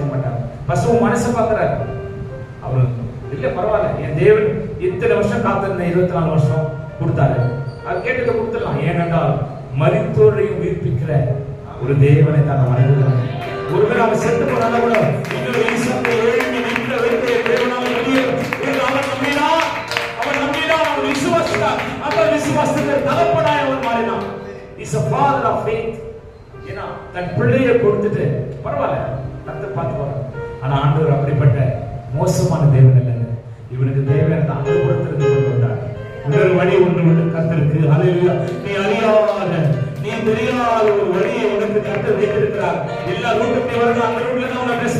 செய்ய மாட்டார். பசுவும் மனசை பார்க்கிறார். அவரு இல்ல பரவாயில்ல, என் தேவன் இத்தனை வருஷம் காத்திருந்த 24 வருஷம் கொடுத்தாரு, அது கேட்டதை கொடுத்துடலாம். ஏனென்றால் மரித்தோரையும் உயிர்ப்பிக்கிற ஒரு தேவனை தான் நாம் அறிகிறோம். ஒருவேளை அவன் செத்து போனால கூட இன்னொரு ஈசாக்கை எழுந்து நின்ற வைத்து தேவனாக அவன் நம்பினான். அவன் விசுவாசித்தார். அந்த விசுவாசத்துக்கு தகப்பனாய் அவன் மாறினான். Is a father of faith. ஏன்னா தன் பிள்ளையை கொடுத்துட்டு பரவாயில்ல கத்து பார்த்துவாங்க. ஆனா ஆண்டவர் அப்படிப்பட்ட மோசமான தேவன் இல்லைங்க. இவனுக்கு தேவையான அந்த புறத்திலிருந்து கொண்டு வந்தார். இன்னொரு வழி ஒன்று கத்திருக்கு. ஹல்லேலூயா. நீ அறியாத, நீ தெரியாத ஒரு வழியை உனக்கு கர்த்தர் வைத்திருக்கிறார். எல்லா ரூட்டுக்கு வருது, அந்த ரூட்ல தான் உனக்கு